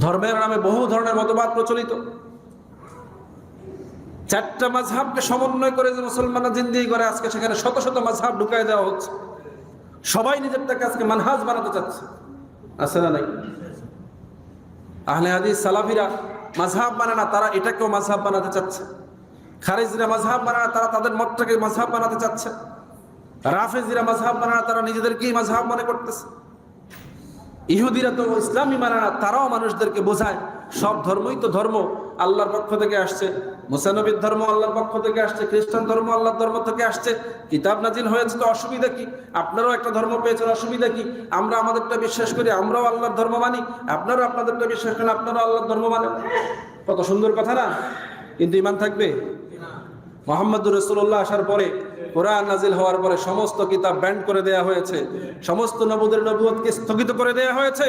ধর্মের নামে বহু ধরনের মতবাদ প্রচলিত। চারটা মাযহাবকে সমন্বয় করে যে মুসলমানরা জিন্দেগি করে, আজকে সেখানে শত শত মাযহাব ঢুকায় দেওয়া হচ্ছে। সবাই নিজেরটাকে আজকে মানহাজ বানাতে চাচ্ছে, আছে না নাই? আহলে হাদিস সালাফিরা মাযহাব মানে না, তারা এটাকেও মাযহাব বানাতে চাচ্ছে। খারিজিরা মাযহাব মানে না, তারা তাদের মতটাকে মাযহাব বানাতে চাচ্ছে। রাফেজিরা মাযহাব মানে না, তারা নিজেদেরকেই মাযহাব মনে করতেছে। ইহুদিরা তো ইসলামই মানে না, তারাও মানুষদেরকে বোঝায় সব ধর্মই তো ধর্ম আল্লাহর পক্ষ থেকে আসছে। মুসা নবীর ধর্ম আল্লাহর পক্ষ থেকে আসছে, খ্রিস্টান ধর্ম আল্লাহর ধর্ম থেকে আসছে। কিতাব নাজিল হয়েছে তো অসুবিধা কি? আপনারাও একটা ধর্ম পেয়েছেন, অসুবিধা কি? আমরা আমাদেরটা বিশ্বাস করি, আমরাও আল্লাহর ধর্ম মানি, আপনারাও আপনাদেরটা বিশ্বাস করেন, আপনারাও আল্লাহর ধর্ম মানেন। কত সুন্দর কথা না? কিন্তু ঈমান থাকবে? মুহাম্মদুর রাসূলুল্লাহ আসার পরে, কোরআন নাজিল হওয়ার পরে সমস্ত কিতাব ব্যান্ড করে দেয়া হয়েছে, সমস্ত নবীদের নবুয়তকে স্থগিত করে দেয়া হয়েছে।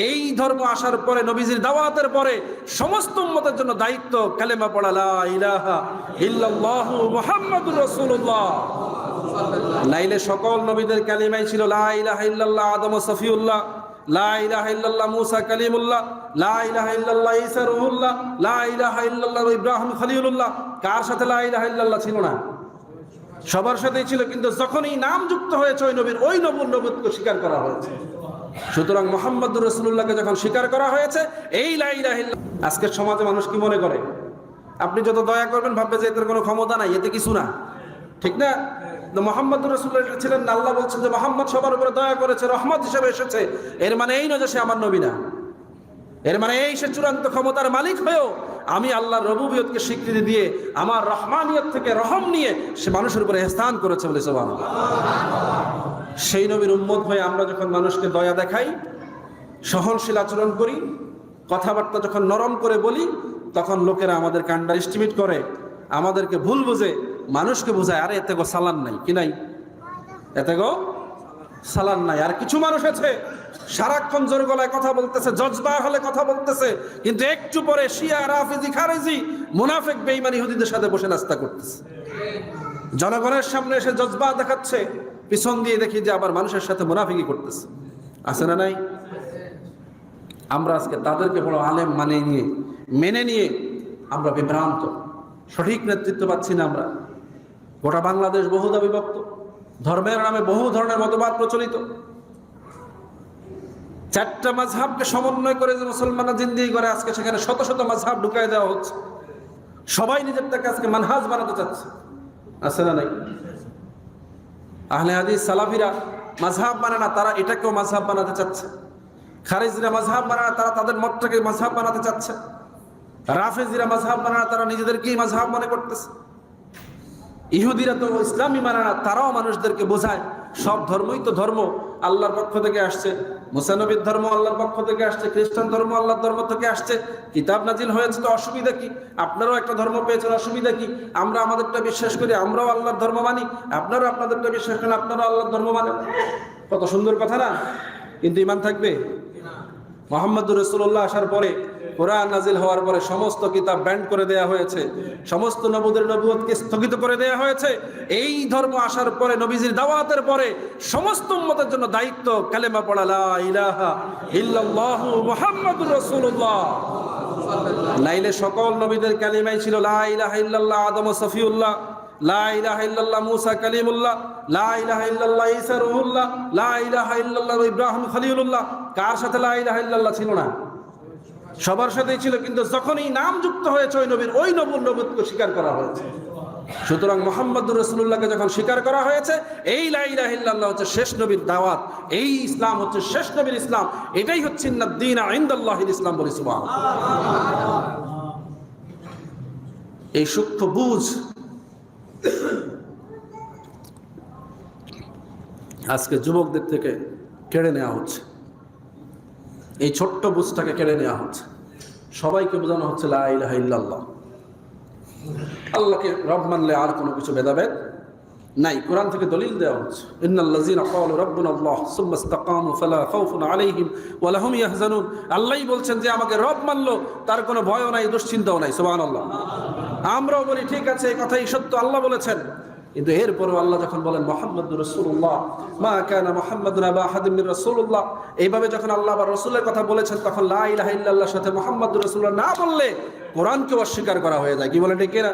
এই ধর্ম আসার পরে, নবীজির দাওয়াতের পরে সমস্ত উম্মতের জন্য দায়িত্ব কালেমা পড়া, লা ইলাহা ইল্লাল্লাহু মুহাম্মাদুর রাসূলুল্লাহ। নাইলে সকল নবীদের কালিমাই ছিল লা ইলাহা ইল্লাল্লাহ আদম সফিউল্লাহ, লা ইলাহা ইল্লাল্লাহ মুসা কালিমুল্লাহ, লা ইলাহা ইল্লাল্লাহ ঈসা রূহুল্লাহ, লা ইলাহা ইল্লাল্লাহ ইব্রাহিম খলিলুল্লাহ। কার সাথে লা ইলাহা ইল্লাল্লাহ ছিল না? সবার সাথেই ছিল, কিন্তু যখন এই নাম যুক্ত হয়েছে ওই নবীর, ওই নবুয়তকে স্বীকার করা হয়েছে। সুতরাং মুহাম্মদুর রাসূলুল্লাহকে যখন স্বীকার করা হয়েছে, এই লা ইলাহা ইল্লাল্লাহ। আজকের সমাজে মানুষ কি মনে করে? আপনি যত দয়া করবেন ভাববে যে এদের কোনো ক্ষমতা নাই, এতে কিছু না, ঠিক না? মুহাম্মদুর রাসূলুল্লাহ ছিলেন না, আল্লাহ বলছেন যে মুহাম্মদ সবার উপরে দয়া করেছে, রহমত হিসেবে এসেছে। এর মানে এই নয় যে সে আমার নবী না, এর মানে এই সে চূড়ান্ত ক্ষমতার মালিক হয়েও আমি আল্লাহর রবুবিয়তকে স্বীকৃতি দিয়ে আমার রহমানিয়ত থেকে রহম নিয়ে সে মানুষের উপরে ইহসান করেছে বলে সুবহানাল্লাহ। সেই নবীর উম্মত হয়ে আমরা যখন মানুষকে দয়া দেখাই, সহনশীল আচরণ করি, কথাবার্তা যখন নরম করে বলি, তখন লোকেরা আমাদেরকে আন্ডার এস্টিমেট করে, আমাদেরকে ভুল বুঝে, মানুষকে বোঝায় আরে এতে গো সালান নাই, কি নাই? এতে গো সালান নাই। আর কিছু মানুষ আছে সারাক্ষণ জোর গলায় কথা বলতেছে, জজবার হলে কথা বলতেছে, কিন্তু একটু পরে শিয়া, রাফিজি, খারেজি, মুনাফিক, বেঈমান ইহুদিদের সাথে বসে নাস্তা করতেছে। জনগণের সামনে এসে জজবা দেখাচ্ছে, পিছন দিয়ে দেখি যে আবার মানুষের সাথে মুনাফিকি করতেছে, আছে না নাই? আমরা আজকে তাদেরকে বড় আলেম মেনে নিয়ে আমরা বিভ্রান্ত, সঠিক নেতৃত্ব পাচ্ছি না। আমরা গোটা বাংলাদেশ বহুদা বিভক্ত, ধর্মের নামে বহু ধরনের মতবাদ প্রচলিত। চারটা মাযহাবকে সমন্বয় করে যে মুসলমানরা জিন্দেগি করে, আজকে সেখানে শত শত মাযহাব ঢুকায় দেওয়া হচ্ছে। সবাই নিজেরটাকে আজকে মানহাজ বানাতে চাচ্ছে, আছে না নাই? আহলে হাদিস সালাফিরা মাযহাব মানে না, তারা এটাকেও মাযহাব বানাতে চাচ্ছে। খারিজিরা মাযহাব মানে না, তারা তাদের মতটাকে মাযহাব বানাতে চাচ্ছে। রাফেজিরা মাযহাব মানে না, তারা নিজেদেরকেই মাযহাব মনে করতেছে। ইহুদিরা তো ইসলামই মানে না, তারাও মানুষদেরকে বোঝায় সব ধর্মই তো ধর্ম আল্লাহর পক্ষ থেকে আসছে। মুসা নবীর ধর্ম আল্লাহর পক্ষ থেকে আসছে, খ্রিস্টান ধর্ম আল্লাহর ধর্ম থেকে আসছে। কিতাব নাজিল হয়েছে তো অসুবিধা কি? আপনারাও একটা ধর্ম পেয়েছেন, অসুবিধা কি? আমরা আমাদেরটা বিশ্বাস করি, আমরাও আল্লাহর ধর্ম মানি, আপনারাও আপনাদেরটা বিশ্বাস করেন, আপনারাও আল্লাহর ধর্ম মানেন। কত সুন্দর কথা না? কিন্তু ঈমান থাকবে? মুহাম্মদুর রাসূলুল্লাহ আসার পরে, কোরআন নাজিল হওয়ার পরে সমস্ত কিতাব ব্যান্ড করে দেয়া হয়েছে, সমস্ত নবীদের নবুয়তকে স্থগিত করে দেয়া হয়েছে। এই ধর্ম আসার পরে, নবীজির দাওয়াতের পরে সমস্ত উম্মতের জন্য দায়িত্ব কালেমা পড়া, লা ইলাহা ইল্লাল্লাহু মুহাম্মাদুর রাসূলুল্লাহ। নাইলে সকল নবীদের কালিমাই ছিল লা ইলাহা ইল্লাল্লাহ আদম সফিউল্লাহ, লা ইলাহা ইল্লাল্লাহ মুসা কালিমুল্লাহ, লা ইলাহা ইল্লাল্লাহ ঈসা রূহুল্লাহ, লা ইলাহা ইল্লাল্লাহ ইব্রাহিম খলিলুল্লাহ। কার সাথে লা ইলাহা ইল্লাল্লাহ ছিল না? সবার সাথেই ছিল, কিন্তু যখন এই নাম যুক্ত হয়েছে ওই নবীর, ওই নবুয়তকে স্বীকার করা হয়েছে। সুতরাং মুহাম্মদুর রাসূলুল্লাহকে যখন স্বীকার করা হয়েছে, এই লা ইলাহা ইল্লাল্লাহ হচ্ছে শেষ নবীর দাওয়াত, এই ইসলাম হচ্ছে শেষ নবীর ইসলাম, এটাই হচ্ছে ইন্নাদ-দীনা ইনদাল্লাহিল ইসলাম বলে সুবহানাল্লাহ। এই সূক্ষ্ম বুঝ আজকে যুবকদের থেকে কেড়ে নেওয়া হচ্ছে, এই ছোট্ট বুঝটাকে কেড়ে নেওয়া হচ্ছে। সবাইকে বোঝানো হচ্ছে লা ইলাহা ইল্লাল্লাহ, আল্লাহকে রব মানলে আর কোনো কিছু ভেদাভেদ নাই। কোরআন থেকে দলিল দেওয়া হচ্ছে, ইন্নাল্লাযীনা ক্বালু রাব্বুনাল্লাহ সুম্মা ইসতাকামু ফালা খাউফুন আলাইহিম ওয়া লাহুম ইয়াহজানুন। আল্লাহই বলছেন যে আমাকে রব মানলো, তার কোনো ভয়ও নাই, দুশ্চিন্তাও নাই। সুবহানাল্লাহ। আমরাও বলি ঠিক আছে, এই কথাই সত্য, আল্লাহ বলেছেন, কিন্তু এরপরও আল্লাহ যখন বলেন মুহাম্মাদুর রাসূলুল্লাহ, মা কানা মুহাম্মাদুন আবা আহাদিন মির রাসূলুল্লাহ, এইভাবে যখন আল্লাহ আবার রাসূলের কথা বলেছেন, তখন লা ইলাহা ইল্লাল্লাহর সাথে মুহাম্মাদুর রাসূলুল্লাহ না বললে কোরআনকে অস্বীকার করা হয়ে যায়। কি বলেন ঠিক কিনা?